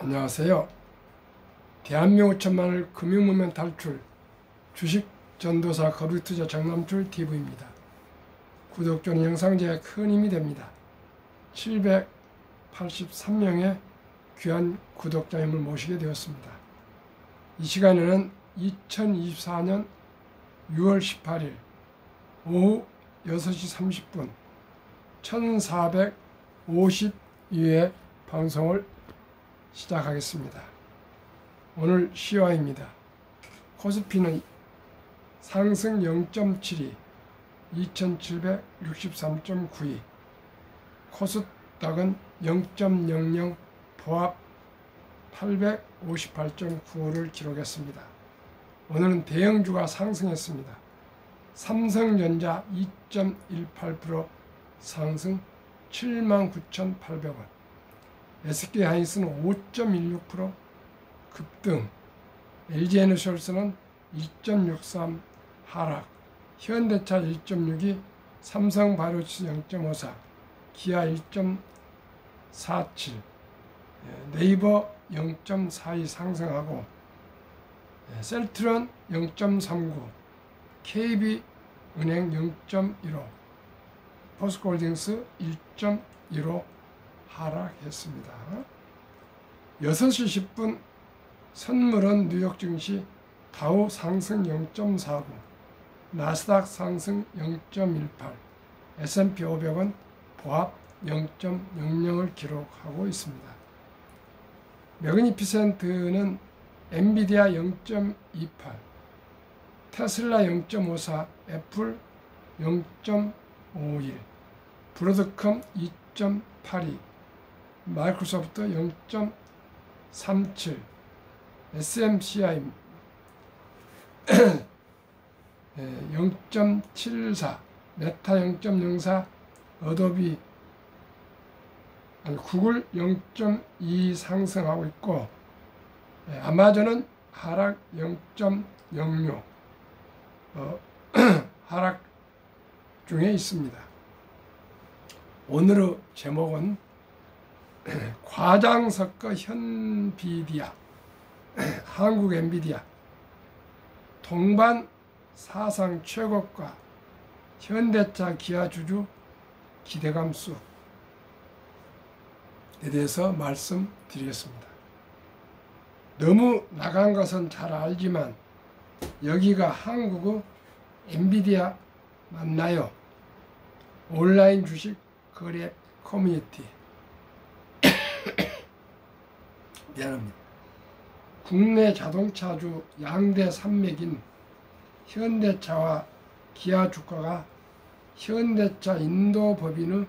안녕하세요. 대한민국 천만을 금융무명 탈출 주식 전도사 거리투자 장남출 TV입니다. 구독 좋은 영상 제에 큰 힘이 됩니다. 783명의 귀한 구독자님을 모시게 되었습니다. 이 시간에는 2024년 6월 18일 오후 6시 30분 1452회 방송을 시작하겠습니다. 오늘 시화입니다. 코스피는 상승 0.72 2763.92, 코스닥은 0.00 보합 858.95를 기록했습니다. 오늘은 대형주가 상승했습니다. 삼성전자 2.18% 상승 79,800원, SK하이닉스는 5.16% 급등, LG에너지솔루션은 2.63 하락, 현대차 1.62, 삼성바이오로직스 0.54, 기아 1.47, 네이버 0.42 상승하고 셀트론 0.39, KB은행 0.15, 포스코홀딩스 1.15 하락했습니다. 6시 10분 선물은 뉴욕 증시 다우 상승 0.49, 나스닥 상승 0.18, S&P 500은 보합 0.00을 기록하고 있습니다. 매그니피센트는 엔비디아 0.28, 테슬라 0.54, 애플 0.51, 브로드컴 2.82, 마이크로소프트 0.37, SMCI 0.74, 메타 0.04, 어도비 구글 0.2 상승하고 있고, 아마존은 하락 0.06 하락 중에 있습니다. 오늘의 제목은 과장 섞어 현비디아, 한국 엔비디아 동반 사상 최고가, 현대차 기아 주주 기대감 수에 대해서 말씀드리겠습니다. 너무 나간 것은 잘 알지만 여기가 한국의 엔비디아 맞나요? 온라인 주식 거래 커뮤니티. 미안합니다. 국내 자동차주 양대 산맥인 현대차와 기아 주가가 현대차 인도법인의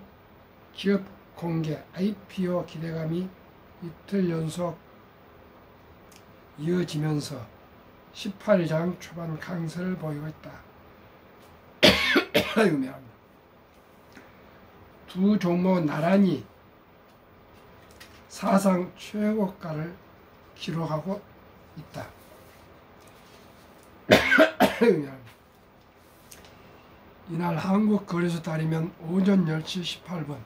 기업 공개 IPO 기대감이 이틀 연속 이어지면서 18일 장 초반 강세를 보이고 있다. 미안합니다. 두 종목 나란히 사상 최고가를 기록하고 있다. 이날 한국거래소 따르면 오전 10시 18분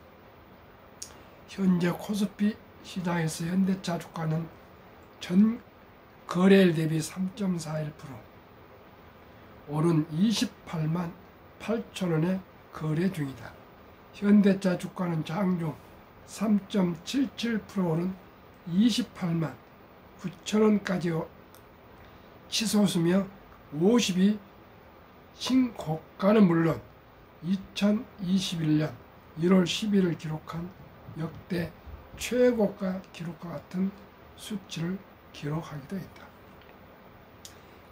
현재 코스피 시장에서 현대차 주가는 전 거래일 대비 3.41% 오른 28만 8천원에 거래 중이다. 현대차 주가는 장중 3.77% 오른 28만 9천원까지 치솟으며 52 신고가는 물론 2021년 1월 10일을 기록한 역대 최고가 기록과 같은 수치를 기록하기도 했다.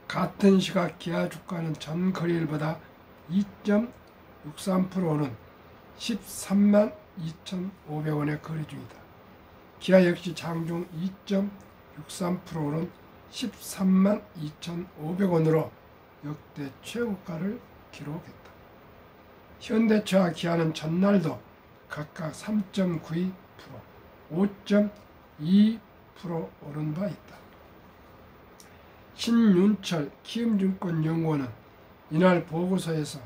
같은 시각 기아 주가는 전 거래일보다 2.63% 오른 13만 2,500원에 거래 중이다. 기아 역시 장중 2.63% 오른 13만 2,500원으로 역대 최고가를 기록했다. 현대차와 기아는 전날도 각각 3.92%, 5.2% 오른 바 있다. 신윤철 키움증권연구원은 이날 보고서에서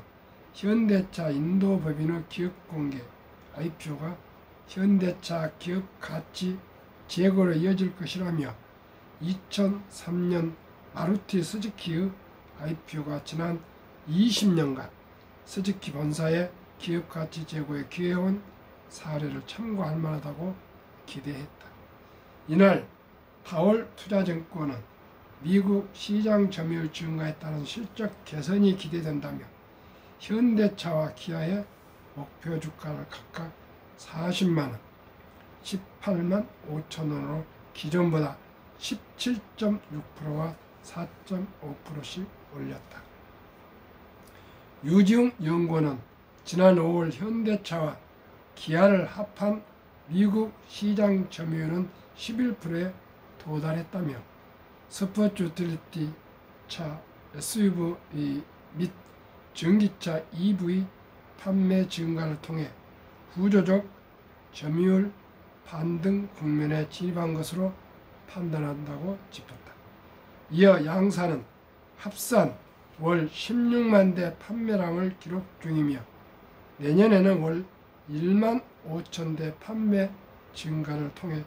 현대차 인도법인의 기업공개 IPO가 현대차 기업 가치 재고로 이어질 것이라며 2003년 마루티 스즈키의 IPO가 지난 20년간 스즈키 본사의 기업가치 재고에 기여해온 사례를 참고할 만하다고 기대했다. 이날 파월 투자증권은 미국 시장 점유율 증가에 따른 실적 개선이 기대된다며 현대차와 기아의 목표 주가를 각각 40만원, 18만 5천원으로 기존보다 17.6%와 4.5%씩 올렸다. 유지웅 연구원은 지난 5월 현대차와 기아를 합한 미국 시장 점유율은 11%에 도달했다며 스포츠 유틸리티 차 SUV 및 전기차 EV 판매 증가를 통해 구조적 점유율 반등 국면에 진입한 것으로 판단한다고 짚었다. 이어 양사는 합산 월 16만 대 판매량을 기록 중이며 내년에는 월 1만 5천 대 판매 증가를 통해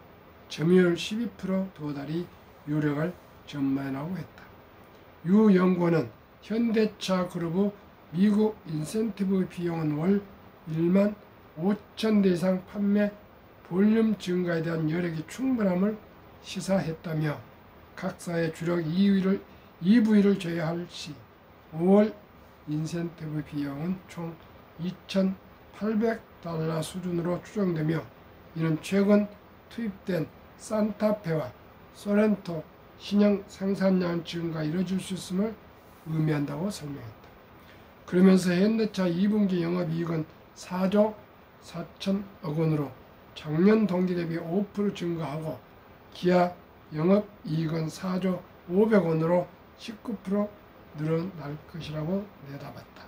점유율 12% 도달이 유력할 전망이라고 했다. 유 연구원은 현대차 그룹의 미국 인센티브 비용은 월 1만 5천 대 이상 판매 볼륨 증가에 대한 여력이 충분함을 시사했다며 각사의 주력 EV를 제외할 시 5월 인센티브 비용은 총 2,800달러 수준으로 추정되며 이는 최근 투입된 산타페와 소렌토 신형 생산량 증가 이뤄질 수 있음을 의미한다고 설명했다. 그러면서 현대차 2분기 영업이익은 4조 4천억 원으로 작년 동기 대비 5% 증가하고 기아 영업이익은 4조 500원으로 19% 늘어날 것이라고 내다봤다.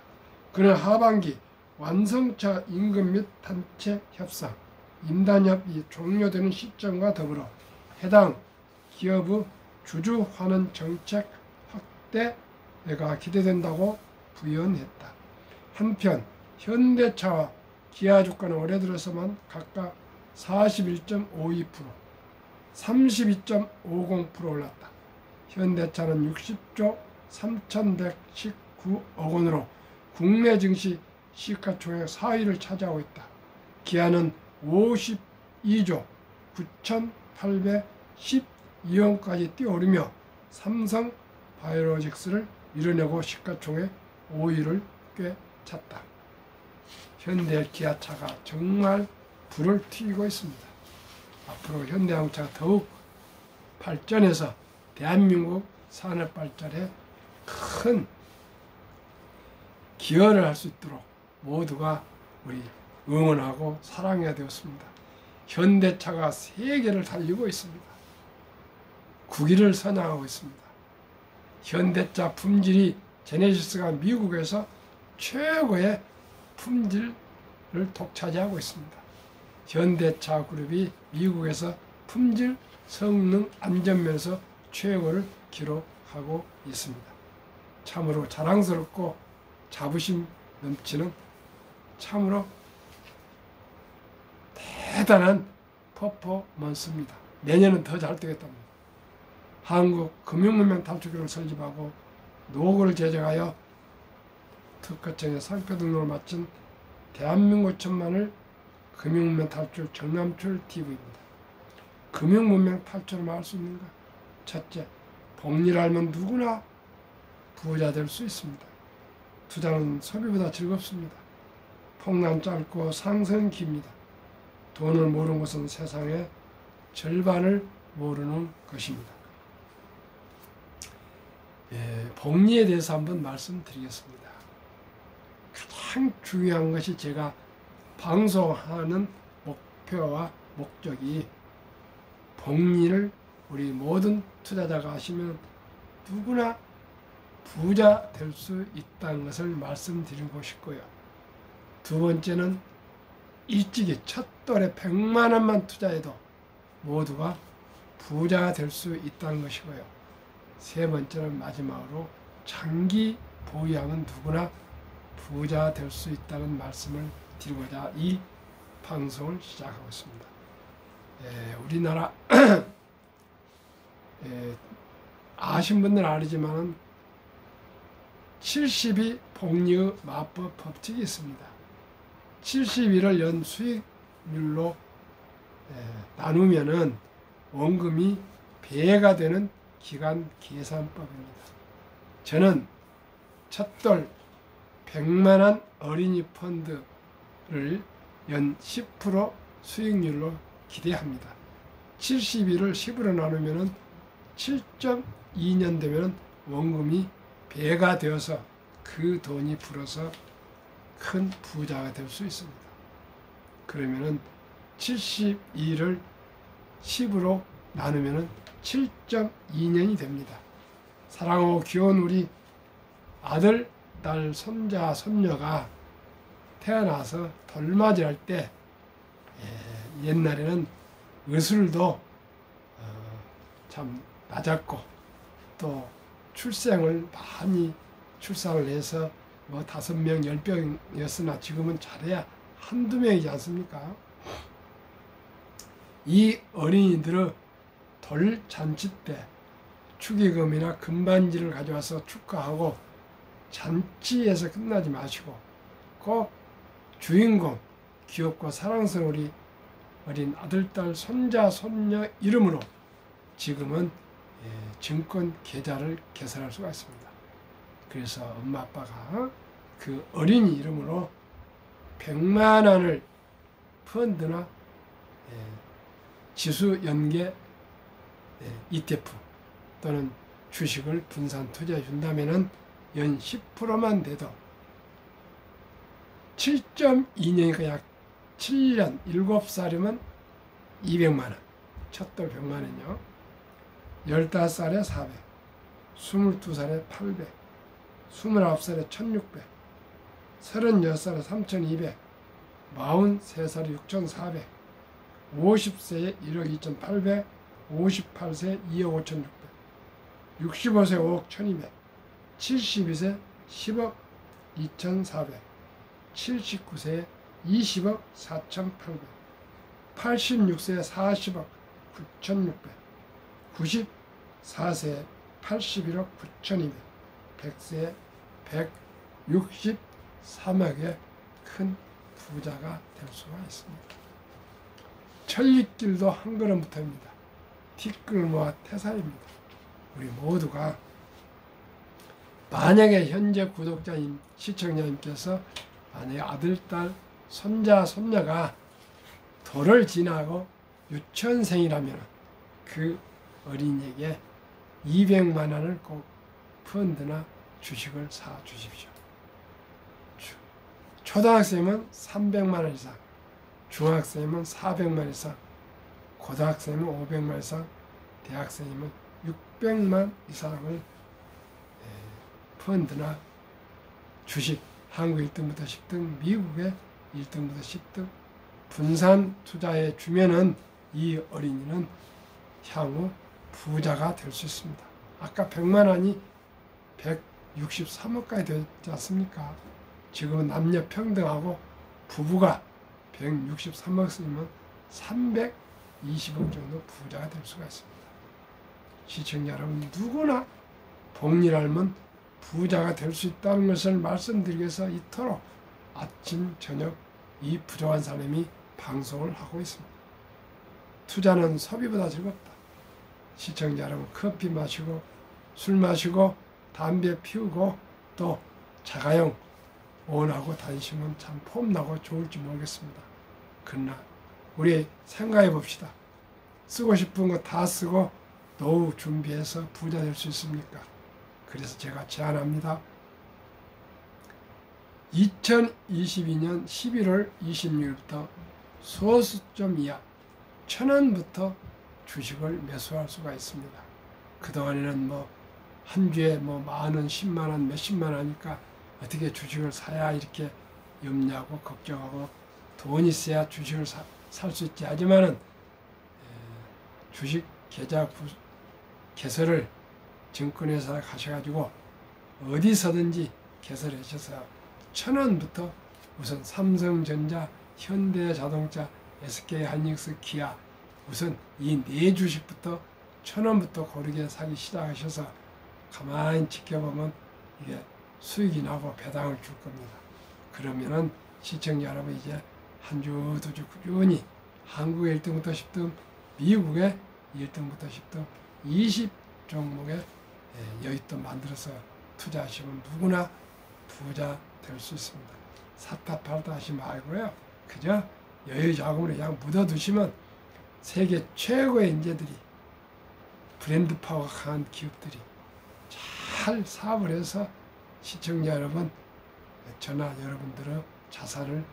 그는 하반기 완성차 임금 및 단체 협상, 임단협이 종료되는 시점과 더불어 해당 기업의 주주 환원 정책 확대가 기대된다고 부연했다. 한편 현대차와 기아 주가는 올해 들어서만 각각 41.52%, 32.50% 올랐다. 현대차는 60조 3,119억 원으로 국내 증시 시가총액 4위를 차지하고 있다. 기아는 52조 9,812원까지 뛰어오르며 삼성 바이오로직스를 밀어내고 시가총액 5위를 꿰찼다. 현대 기아차가 정말 불을 튀기고 있습니다. 앞으로 현대자동차가 더욱 발전해서 대한민국 산업 발전에 큰 기여를 할 수 있도록 모두가 우리 응원하고 사랑해야 되었습니다. 현대차가 세계를 달리고 있습니다. 국위를 선양하고 있습니다. 현대차 품질이 제네시스가 미국에서 최고의 품질을 독차지하고 있습니다. 현대차 그룹이 미국에서 품질, 성능, 안전면에서 최고를 기록하고 있습니다. 참으로 자랑스럽고 자부심 넘치는 참으로 대단한 퍼포먼스입니다. 내년은 더 잘 되겠답니다. 한국 금융문명 탈출기를 설립하고 노고를 제작하여 특허청에 상표 등록을 마친 대한민국 천만을 금융문명 탈출 정남출 TV입니다. 금융문명 탈출을 할 수 있는가? 첫째, 복리를 알면 누구나 부자 될 수 있습니다. 투자는 소비보다 즐겁습니다. 폭락 짧고 상승 깁니다. 돈을 모르는 것은 세상의 절반을 모르는 것입니다. 복리에 대해서 한번 말씀드리겠습니다. 가장 중요한 것이 제가 방송하는 목표와 목적이 복리를 우리 모든 투자자가 하시면 누구나 부자 될 수 있다는 것을 말씀드리고 싶고요. 두 번째는 일찍이 첫 돌에 100만 원만 투자해도 모두가 부자가 될 수 있다는 것이고요. 세 번째는 마지막으로 장기 보유하면 누구나 부자가 될 수 있다는 말씀을 드리고자 이 방송을 시작하고 있습니다. 우리나라 아신 분들은 알지만 70이 복리의 마법 법칙이 있습니다. 71을 연 수익률로 나누면은 원금이 배가 되는 기간 계산법입니다. 저는 첫돌 100만원 어린이 펀드를 연 10% 수익률로 기대합니다. 71을 10으로 나누면 7.2년 되면 원금이 배가 되어서 그 돈이 불어서 큰 부자가 될 수 있습니다. 그러면은 72를 10으로 나누면 7.2년이 됩니다. 사랑하고 귀여운 우리 아들, 딸, 손자, 손녀가 태어나서 덜맞이할 때 옛날에는 의술도 참 낮았고 또 출생을 많이 출산을 해서 뭐 5명, 10명이었으나 지금은 잘해야 한두 명이지 않습니까? 이 어린이들의 돌잔치 때 축의금이나 금반지를 가져와서 축하하고 잔치에서 끝나지 마시고 꼭 주인공, 귀엽고 사랑스러운 우리 어린 아들, 딸, 손자, 손녀 이름으로 지금은 증권 계좌를 개설할 수가 있습니다. 그래서 엄마 아빠가 그 어린이 이름으로 100만 원을 펀드나 지수 연계 ETF 또는 주식을 분산 투자해 준다면은 연 10%만 돼도 7.2년이니까 약 7년 7살이면 200만 원, 첫돌 100만 원이요. 15살에 400, 22살에 800, 29살에 1600, 36살에 3200, 43살에 6400, 50세에 1억 2800, 58세에 2억 5600, 65세 5억 1200, 72세 10억 2400, 79세에 20억 4800, 86세에 40억 9600, 94세에 81억 9200, 100세에 163억의 큰 부자가 될 수가 있습니다. 천리길도 한 걸음부터입니다. 티끌모아 태사입니다. 우리 모두가 만약에 현재 구독자님, 시청자님께서 만약에 아들, 딸, 손자, 손녀가 도를 지나고 유치원생이라면 그 어린이에게 200만 원을 꼭 펀드나 주식을 사 주십시오. 초등학생이면 300만 원 이상, 중학생이면 400만 원 이상, 고등학생이면 500만 원 이상, 대학생이면 600만 이상을 펀드나 주식, 한국 1등부터 10등, 미국의 1등부터 10등 분산 투자해 주면은 이 어린이는 향후 부자가 될 수 있습니다. 아까 100만 원이 163억까지 되지 않습니까? 지금은 남녀 평등하고 부부가 163억 쓰면 320억 정도 부자가 될 수가 있습니다. 시청자 여러분, 누구나 복리를 알면 부자가 될 수 있다는 것을 말씀드리기 위해서 이토록 아침 저녁 이 부족한 사람이 방송을 하고 있습니다. 투자는 소비보다 즐겁다. 시청자 여러분, 커피 마시고 술 마시고 담배 피우고 또 자가용 오온하고 다니시면 참 폼나고 좋을지 모르겠습니다. 그러나 우리 생각해 봅시다. 쓰고 싶은 거 다 쓰고 노후 준비해서 부자 될 수 있습니까? 그래서 제가 제안합니다. 2022년 11월 26일부터 소수점 이하 1,000원부터 주식을 매수할 수가 있습니다. 그동안에는 뭐 한 주에 뭐 만원, 10만원, 몇십만 원 하니까 어떻게 주식을 사야 이렇게 염려하고 걱정하고 돈이 있어야 주식을 살 수 있지 하지만은 주식 계좌 개설을 증권회사에 가셔가지고 어디서든지 개설하셔서 1,000원부터 우선 삼성전자, 현대자동차, SK하이닉스, 기아 우선 이 네 주식부터 1,000원부터 고르게 사기 시작하셔서 가만히 지켜보면 이게 수익이 나고 배당을 줄 겁니다. 그러면은 시청자 여러분 이제 한 주 두 주 꾸준히 한국의 1등부터 10등, 미국의 1등부터 10등 20 종목의 여윳돈 만들어서 투자하시면 누구나 부자 될 수 있습니다. 사타 팔다 하지 말고요. 그저 여유 자금으로 그냥 묻어두시면 세계 최고의 인재들이 브랜드 파워가 강한 기업들이 잘 사업을 해서 시청자 여러분, 저나 여러분들의 자산을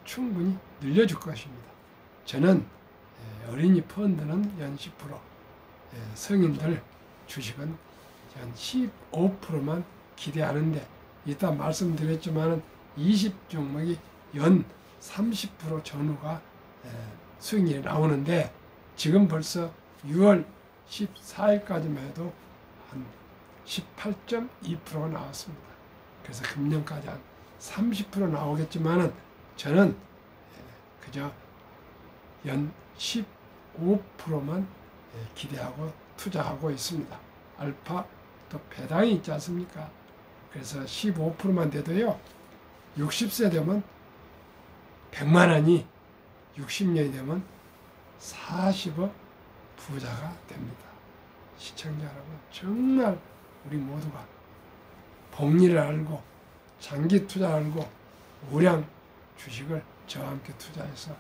충분히 늘려줄 것입니다. 저는 어린이 펀드는 연 10%, 성인들 주식은 연 15%만 기대하는데 이따 말씀드렸지만 20 종목이 연 30% 전후가 수익률이 나오는데 지금 벌써 6월 14일까지만 해도 한 18.2%가 나왔습니다. 그래서 금년까지 한 30% 나오겠지만은 저는 그저 연 15%만 기대하고 투자하고 있습니다. 알파 또 배당이 있지 않습니까? 그래서 15%만 돼도요. 60세 되면 100만 원이 60년이 되면 40억 부자가 됩니다. 시청자 여러분, 정말 우리 모두가 복리를 알고 장기 투자를 알고 우량 주식을 저와 함께 투자해서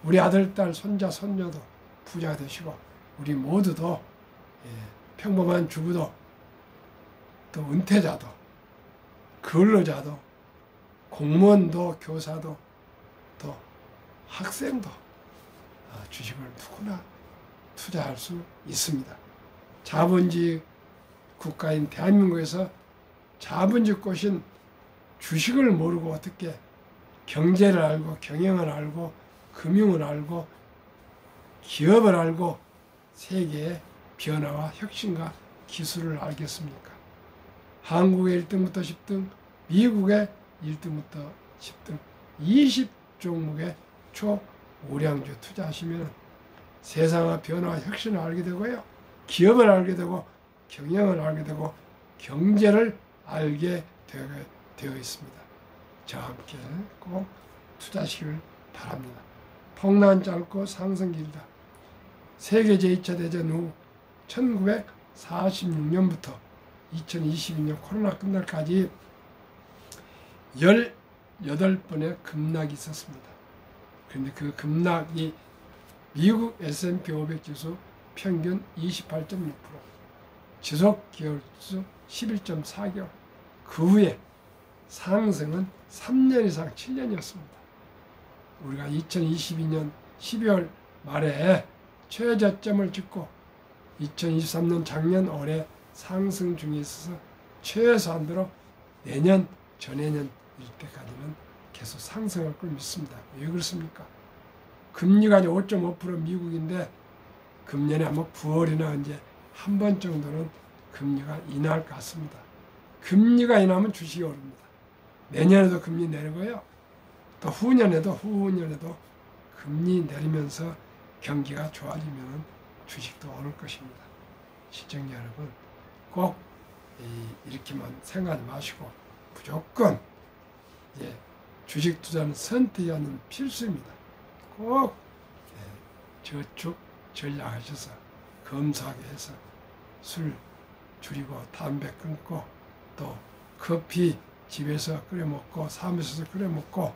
우리 아들, 딸, 손자, 손녀도 부자가 되시고 우리 모두도 평범한 주부도 또 은퇴자도 근로자도 공무원도 교사도 또 학생도 주식을 누구나 투자할 수 있습니다. 자본주의 국가인 대한민국에서 자본주의 꽃인 주식을 모르고 어떻게 경제를 알고 경영을 알고 금융을 알고 기업을 알고 세계의 변화와 혁신과 기술을 알겠습니까? 한국의 1등부터 10등, 미국의 1등부터 10등 20 종목의 초우량주 투자하시면 세상의 변화와 혁신을 알게 되고요. 기업을 알게 되고 경영을 알게 되고 경제를 알게 되어 있습니다. 저와 함께 꼭 투자하시길 바랍니다. 폭락 짧고 상승 길다. 세계 제2차 대전 후 1946년부터 2022년 코로나 끝날까지 18번의 급락이 있었습니다. 그런데 그 급락이 미국 S&P 500 지수 평균 28.6%, 지속 기울수 11.4개월, 그 후에 상승은 3년 이상 7년이었습니다. 우리가 2022년 12월 말에 최저점을 찍고 2023년 작년 올해 상승 중에 있어서 최소한대로 내년, 전내년일 때까지는 계속 상승할 걸 믿습니다. 왜 그렇습니까? 금리가 이제 5.5% 미국인데 금년에 아마 9월이나 이제 한 번 정도는 금리가 인하할 것 같습니다. 금리가 인하면 주식이 오릅니다. 내년에도 금리 내리고요. 또 후년에도 금리 내리면서 경기가 좋아지면 주식도 오를 것입니다. 시청자 여러분, 꼭 이렇게만 생각하지 마시고 무조건 주식 투자는 선택이 아닌 필수입니다. 꼭 저축 전략하셔서 검소하게 해서 술 줄이고 담배 끊고 또 커피 집에서 끓여 먹고 사무실에서 끓여 먹고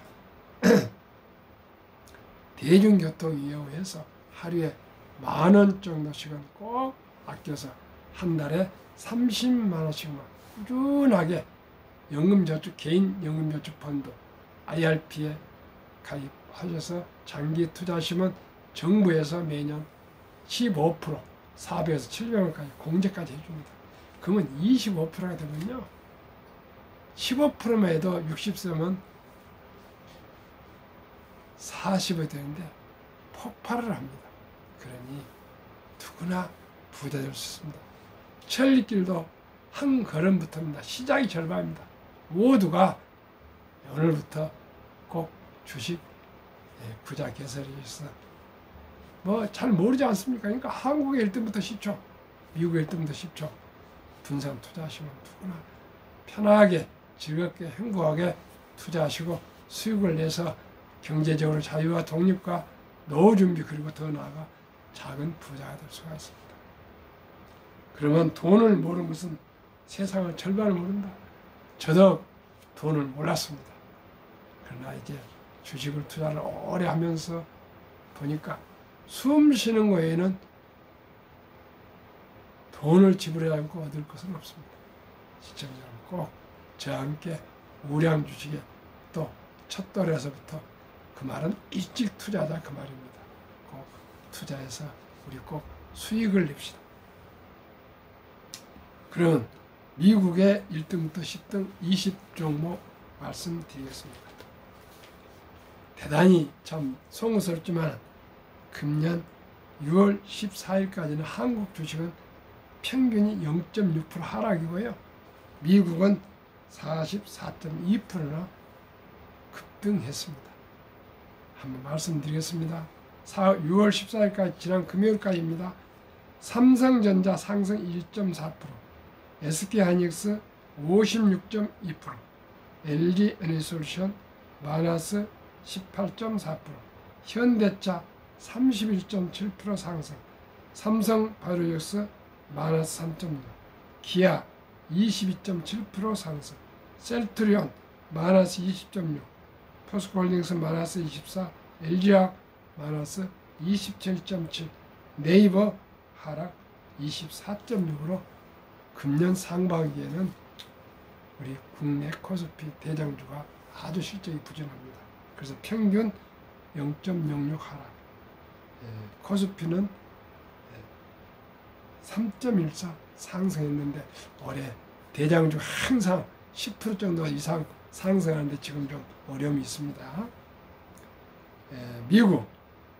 대중교통 이용해서 하루에 10,000원 정도씩은 꼭 아껴서 한 달에 30만 원씩만 꾸준하게 연금저축, 개인 연금저축 펀드 IRP에 가입하셔서 장기 투자하시면 정부에서 매년 15% 400에서 700원까지 공제까지 해줍니다. 그러면 25%가 되면요. 15%만 해도 60세면 40이 되는데 폭발을 합니다. 그러니 누구나 부자 될 수 있습니다. 천리길도 한 걸음부터입니다. 시작이 절반입니다. 모두가 오늘부터 꼭 주식 부자 개설에 있어 뭐 잘 모르지 않습니까? 그러니까 한국의 1등부터 10초, 미국의 1등부터 10초 분산 투자하시면 누구나 편하게 즐겁게 행복하게 투자하시고 수익을 내서 경제적으로 자유와 독립과 노후 준비 그리고 더 나아가 작은 부자가 될 수가 있습니다. 그러면 돈을 모르는 것은 세상의 절반을 모른다. 저도 돈을 몰랐습니다. 그러나 이제 주식을 투자를 오래 하면서 보니까 숨 쉬는 거 외에는 돈을 지불하지 않고 얻을 것은 없습니다. 시청자는 꼭 저와 함께 우량 주식에 또 첫돌에서부터 그 말은 일찍 투자하자 그 말입니다. 꼭 투자해서 우리 꼭 수익을 냅시다. 그럼 미국의 1등부터 10등 20종목 말씀드리겠습니다. 대단히 참 송구스럽지만 금년 6월 14일까지는 한국 주식은 평균이 0.6% 하락이고요. 미국은 44.2%나 급등했습니다. 한번 말씀드리겠습니다. 6월 14일까지 지난 금요일까지입니다. 삼성전자 상승 1.4%, SK하이닉스 56.2%, LG에너지솔루션 마이너스 18.4%, 현대차 31.7% 상승, 삼성바이오로직스 마이너스 3.6%, 기아 22.7% 상승, 셀트리온 마이너스 20.6%, 포스코홀딩스 마이너스 24%, LG화학 마이너스 27.7%, 네이버 하락 24.6%로 금년 상반기에는 우리 국내 코스피 대장주가 아주 실적이 부진합니다. 그래서 평균 0.06 하락, 코스피는 3.14 상승했는데 올해 대장주 항상 10% 정도 이상 상승하는데 지금 좀 어려움이 있습니다. 미국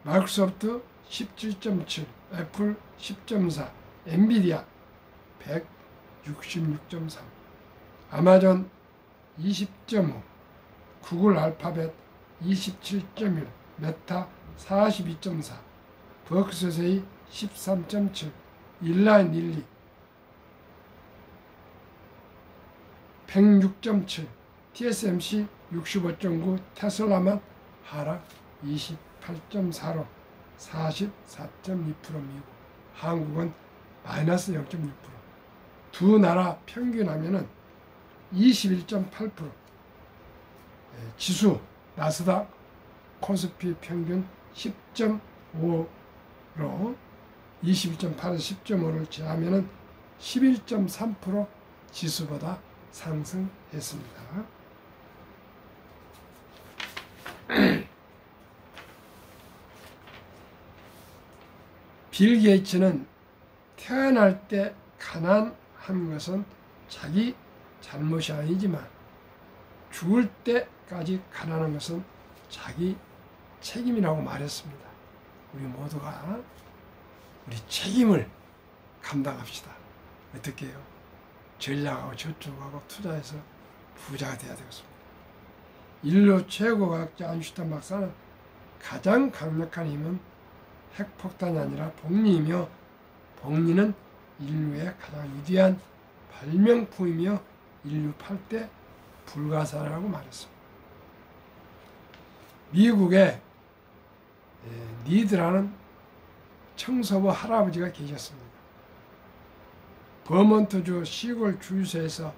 마이크로소프트 17.7, 애플 10.4, 엔비디아 166.3, 아마존 20.5, 구글 알파벳 27.1, 메타 42.4, 버크셔세이 13.7, 일라인 릴리 106.7, TSMC 65.9, 테슬라만 하락 28.4로 44.2% 미국, 한국은 마이너스 0.6%. 두 나라 평균하면은 21.8%. 지수 나스닥 코스피 평균 10.5로 21.8에서 10.5를 제하면은 11.3% 지수보다 상승했습니다. 빌 게이츠는 태어날 때 가난한 것은 자기 잘못이 아니지만 죽을 때까지 가난한 것은 자기 책임이라고 말했습니다. 우리 모두가 우리 책임을 감당합시다. 어떻게 해요? 전략하고 저축하고 투자해서 부자가 돼야 되겠습니다. 인류 최고 과학자 아인슈타인 박사는 가장 강력한 힘은 핵폭탄이 아니라 복리이며 복리는 인류의 가장 위대한 발명품이며 인류 8대 불가사라고 말했습니다. 미국에 니드라는 청소부 할아버지가 계셨습니다. 버몬트주 시골 주유소에서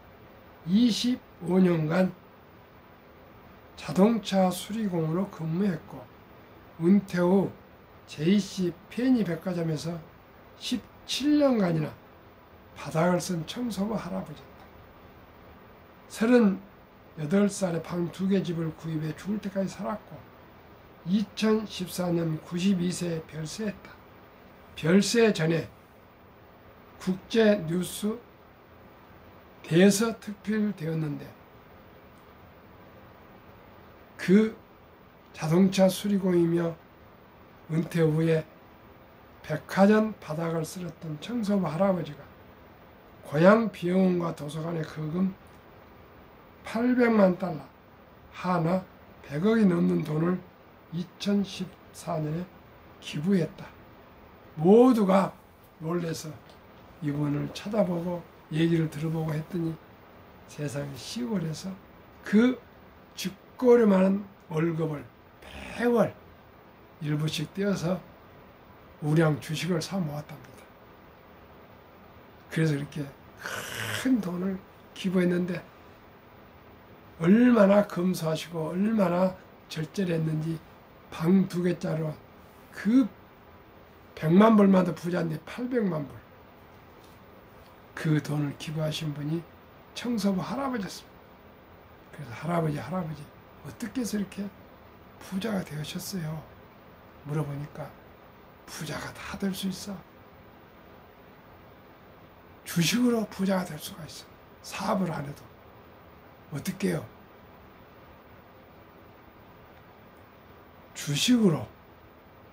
25년간 자동차 수리공으로 근무했고 은퇴 후 JC 페니 백화점에서 17년간이나 바닥을 쓴 청소부 할아버지입니다. 38살에 방 2개 집을 구입해 죽을 때까지 살았고 2014년 92세에 별세했다. 별세 전에 국제뉴스 대서 특필되었는데 그 자동차 수리공이며 은퇴 후에 백화점 바닥을 쓸었던 청소부 할아버지가 고향 병원과 도서관에 거금 800만 달러, 하나 100억이 넘는 돈을 2014년에 기부했다. 모두가 놀래서 이분을 쳐다보고 얘기를 들어보고 했더니 세상에 시골에서 그 쥐꼬리만한 월급을 매월 일부씩 떼어서 우량 주식을 사 모았답니다. 그래서 이렇게 큰 돈을 기부했는데 얼마나 검소하시고 얼마나 절제했는지 방 2개짜리 그 100만 불만 더 부자인데 800만 불. 그 돈을 기부하신 분이 청소부 할아버지였습니다. 그래서 할아버지 어떻게 해서 이렇게 부자가 되셨어요? 물어보니까 부자가 다 될 수 있어. 주식으로 부자가 될 수가 있어. 사업을 안 해도. 어떻게 해요? 주식으로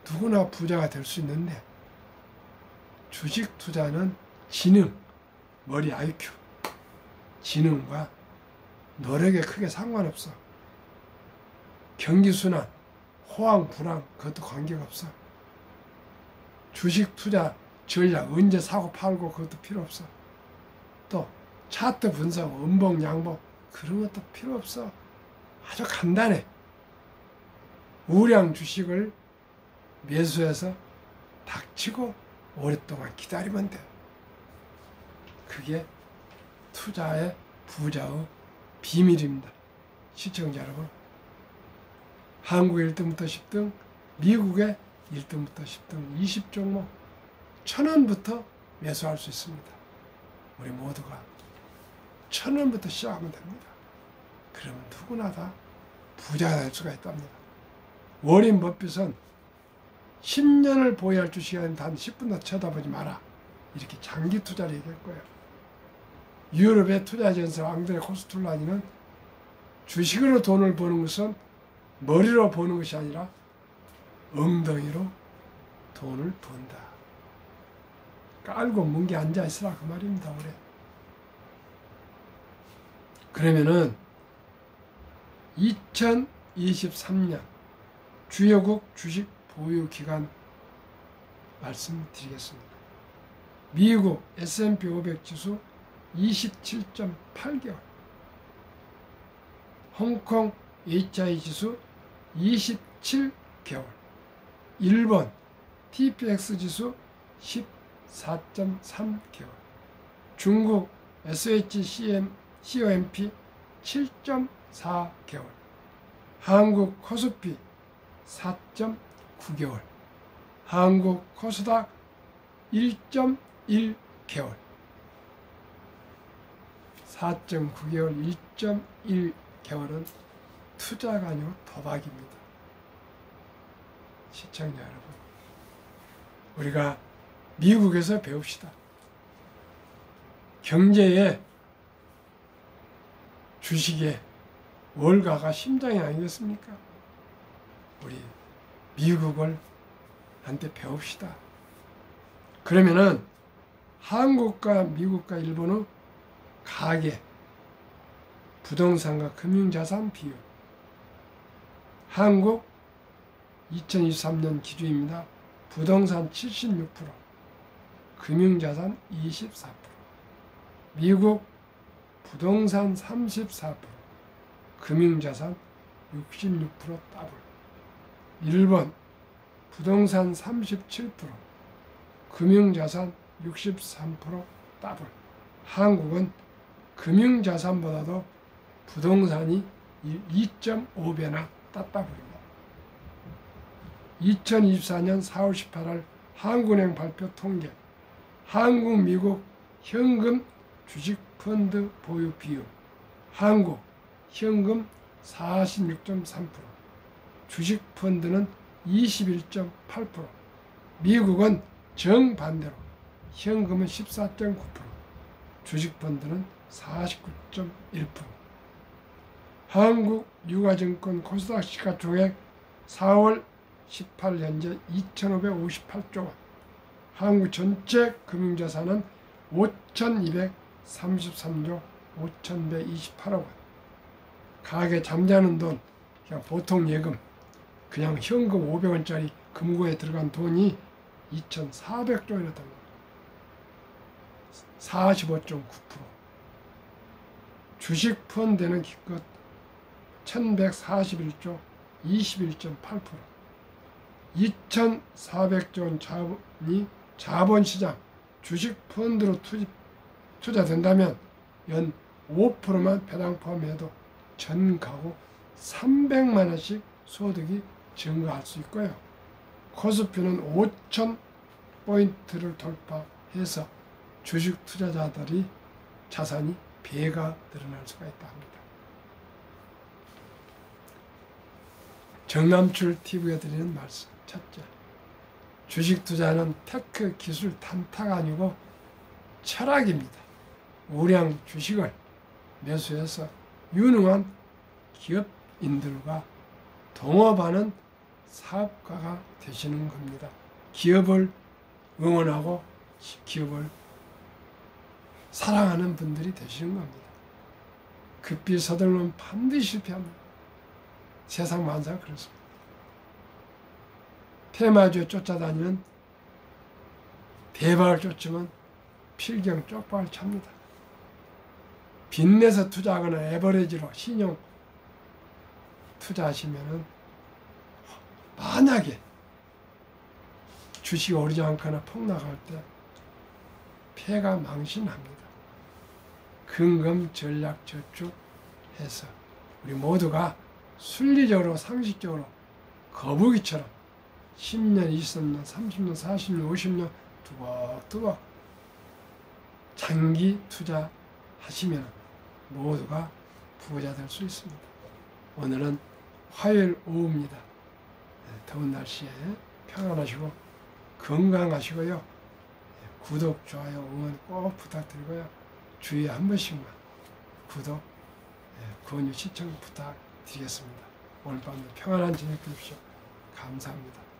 누구나 부자가 될 수 있는데 주식 투자는 지능, 머리 IQ, 지능과 노력에 크게 상관없어. 경기순환, 호황, 불황 그것도 관계가 없어. 주식 투자 전략 언제 사고 팔고 그것도 필요 없어. 또 차트 분석, 음봉, 양봉 그런 것도 필요 없어. 아주 간단해. 우량 주식을 매수해서 닥치고 오랫동안 기다리면 돼. 그게 투자의 부자의 비밀입니다. 시청자 여러분, 한국의 1등부터 10등, 미국의 1등부터 10등 20종목 1,000원부터 매수할 수 있습니다. 우리 모두가 1,000원부터 시작하면 됩니다. 그러면 누구나 다 부자가 될 수가 있답니다. 워린 버핏은 10년을 보유할 주식이 아닌 단 10분도 쳐다보지 마라. 이렇게 장기 투자를 얘기할 거예요. 유럽의 투자 전설 앙드레 코스툴라니는 주식으로 돈을 버는 것은 머리로 버는 것이 아니라 엉덩이로 돈을 번다. 깔고 뭉게 앉아있으라 그 말입니다. 올해. 그러면은 2023년 주요국 주식 보유 기간 말씀드리겠습니다. 미국 S&P 500 지수 27.8개월, 홍콩 HI 지수 27개월, 일본 TPX 지수 14.3개월, 중국 SHCOMP 7.4개월, 한국 코스피 4.9개월, 한국 코스닥 1.1개월, 4.9개월, 1.1개월은 투자가 아니고 도박입니다. 시청자 여러분, 우리가 미국에서 배웁시다. 경제에 주식의 월가가 심장이 아니겠습니까? 우리 미국을 한테 배웁시다. 그러면은 한국과 미국과 일본의 가계, 부동산과 금융자산 비율, 한국 2023년 기준입니다. 부동산 76%, 금융자산 24%, 미국 부동산 34%, 금융자산 66% 더블, 일본 부동산 37%, 금융자산 63% 더블, 한국은 금융자산보다도 부동산이 2.5배나 따따블입니다. 2024년 4월 18일 한국은행 발표 통계, 한국, 미국 현금 주식펀드 보유 비율, 한국 현금 46.3%, 주식펀드는 21.8%, 미국은 정반대로 현금은 14.9%, 주식펀드는 49.1%. 한국 유가증권 코스닥 시가총액 4월 18일 현재 2,558조 원, 한국 전체 금융자산은 5,233조 5,128억 원, 가계 잠자는 돈, 그냥 보통 예금, 그냥 현금 500원짜리 금고에 들어간 돈이 2,400조 원이나 됩니다. 45.9%. 주식 펀드는 기껏 1,141조 21.8%. 2,400조 원 자본이 자본시장 주식 펀드로 투자된다면 연 5%만 배당 포함해도 전 가구 300만 원씩 소득이 증가할 수 있고요. 코스피는 5,000포인트를 돌파해서 주식 투자자들이 자산이 배가 늘어날 수가 있다 합니다. 정남출 TV가 드리는 말씀. 첫째, 주식 투자는 테크 기술 단타가 아니고 철학입니다. 우량 주식을 매수해서 유능한 기업인들과 동업하는 사업가가 되시는 겁니다. 기업을 응원하고 기업을 사랑하는 분들이 되시는 겁니다. 급히 서둘러면 반드시 실패합니다. 세상 만사가 그렇습니다. 테마주에 쫓아다니면 대박을 쫓으면 필경 쪽박을 찹니다. 빚내서 투자하거나 에버리지로 신용 투자하시면은 만약에 주식이 오르지 않거나 폭락할 때 폐가 망신합니다. 근검 전략 저축해서 우리 모두가 순리적으로 상식적으로 거북이처럼 10년, 20년, 30년, 40년, 50년 두벅두벅 장기 투자하시면 모두가 부자 될 수 있습니다. 오늘은 화요일 오후입니다. 더운 날씨에 평안하시고 건강하시고요. 구독, 좋아요, 응원 꼭 부탁드리고요. 주위에 한 번씩만 구독, 권유, 시청 부탁드리겠습니다. 오늘 밤에 평안한 저녁 되십시오. 감사합니다.